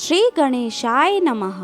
श्री गणेशाय नमः।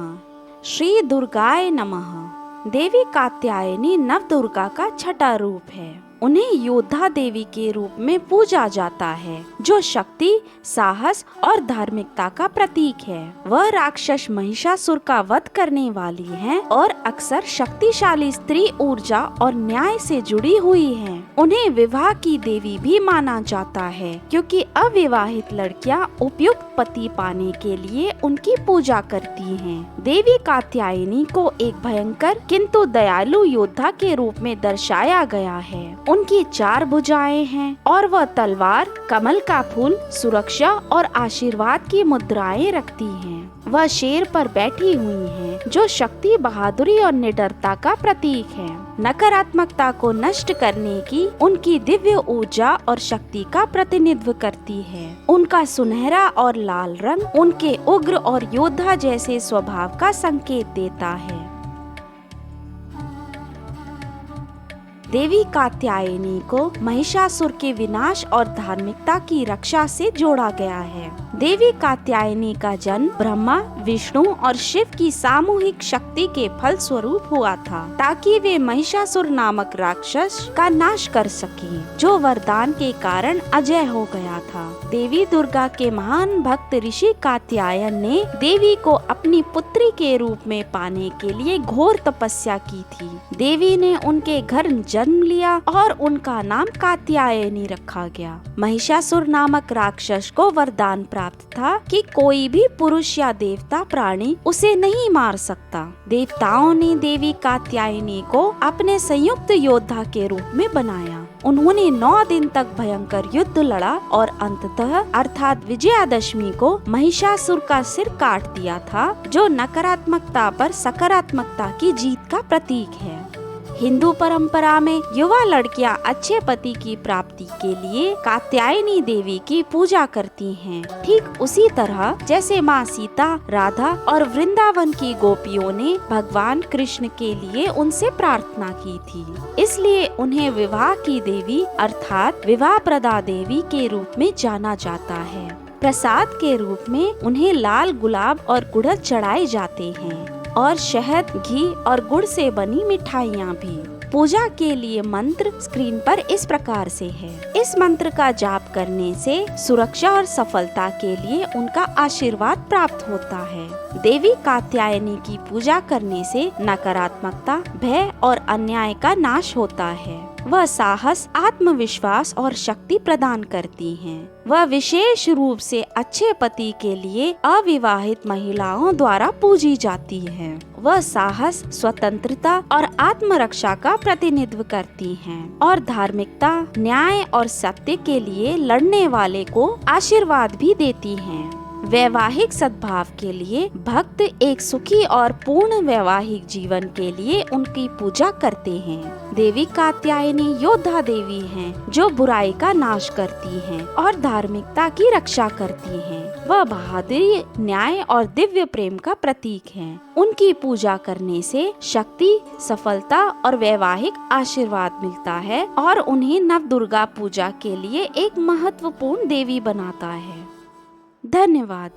श्री दुर्गाय नमः। देवी कात्यायनी नव दुर्गा का छठा रूप है। उन्हें योद्धा देवी के रूप में पूजा जाता है, जो शक्ति, साहस और धार्मिकता का प्रतीक है। वह राक्षस महिषासुर का वध करने वाली हैं और अक्सर शक्तिशाली स्त्री ऊर्जा और न्याय से जुड़ी हुई हैं। उन्हें विवाह की देवी भी माना जाता है, क्योंकि अविवाहित लड़कियां उपयुक्त पति पाने के लिए उनकी पूजा करती हैं। देवी कात्यायनी को एक भयंकर किंतु दयालु योद्धा के रूप में दर्शाया गया है। उनकी 4 भुजाएं हैं और वह तलवार, कमल का फूल, सुरक्षा और आशीर्वाद की मुद्राएं रखती हैं। वह शेर पर बैठी हुई हैं, जो शक्ति, बहादुरी और निडरता का प्रतीक है। नकारात्मकता को नष्ट करने की उनकी दिव्य ऊर्जा और शक्ति का प्रतिनिधित्व करती है। उनका सुनहरा और लाल रंग उनके उग्र और योद्धा जैसे स्वभाव का संकेत देता है। देवी कात्यायनी को महिषासुर के विनाश और धार्मिकता की रक्षा से जोड़ा गया है। देवी कात्यायनी का जन्म ब्रह्मा, विष्णु और शिव की सामूहिक शक्ति के फल स्वरूप हुआ था, ताकि वे महिषासुर नामक राक्षस का नाश कर सकें, जो वरदान के कारण अजय हो गया था। देवी दुर्गा के महान भक्त ऋषि कात्यायन ने देवी को अपनी पुत्री के रूप में पाने के लिए घोर तपस्या की थी। देवी ने उनके घर जन्म लिया और उनका नाम कात्यायनी रखा गया। महिषासुर नामक राक्षस को वरदान प्राप्त था कि कोई भी पुरुष या देवता प्राणी उसे नहीं मार सकता। देवताओं ने देवी कात्यायनी को अपने संयुक्त योद्धा के रूप में बनाया। उन्होंने 9 दिन तक भयंकर युद्ध लड़ा और अंततः अर्थात विजयादशमी को महिषासुर का सिर काट दिया था, जो नकारात्मकता पर सकारात्मकता की जीत का प्रतीक है। हिंदू परंपरा में युवा लड़कियां अच्छे पति की प्राप्ति के लिए कात्यायनी देवी की पूजा करती हैं। ठीक उसी तरह जैसे माँ सीता, राधा और वृंदावन की गोपियों ने भगवान कृष्ण के लिए उनसे प्रार्थना की थी। इसलिए उन्हें विवाह की देवी अर्थात विवाह प्रदा देवी के रूप में जाना जाता है। प्रसाद के रूप में उन्हें लाल गुलाब और गुड़हल चढ़ाए जाते हैं और शहद, घी और गुड़ से बनी मिठाइयाँ भी। पूजा के लिए मंत्र स्क्रीन पर इस प्रकार से है। इस मंत्र का जाप करने से सुरक्षा और सफलता के लिए उनका आशीर्वाद प्राप्त होता है। देवी कात्यायनी की पूजा करने से नकारात्मकता, भय और अन्याय का नाश होता है। वह साहस, आत्मविश्वास और शक्ति प्रदान करती हैं। वह विशेष रूप से अच्छे पति के लिए अविवाहित महिलाओं द्वारा पूजी जाती है। वह साहस, स्वतंत्रता और आत्मरक्षा का प्रतिनिधित्व करती हैं और धार्मिकता, न्याय और सत्य के लिए लड़ने वाले को आशीर्वाद भी देती हैं। वैवाहिक सद्भाव के लिए भक्त एक सुखी और पूर्ण वैवाहिक जीवन के लिए उनकी पूजा करते हैं। देवी कात्यायनी योद्धा देवी हैं, जो बुराई का नाश करती हैं और धार्मिकता की रक्षा करती हैं। वह बहादुरी, न्याय और दिव्य प्रेम का प्रतीक हैं। उनकी पूजा करने से शक्ति, सफलता और वैवाहिक आशीर्वाद मिलता है और उन्हें नव दुर्गा पूजा के लिए एक महत्वपूर्ण देवी बनाता है। धन्यवाद।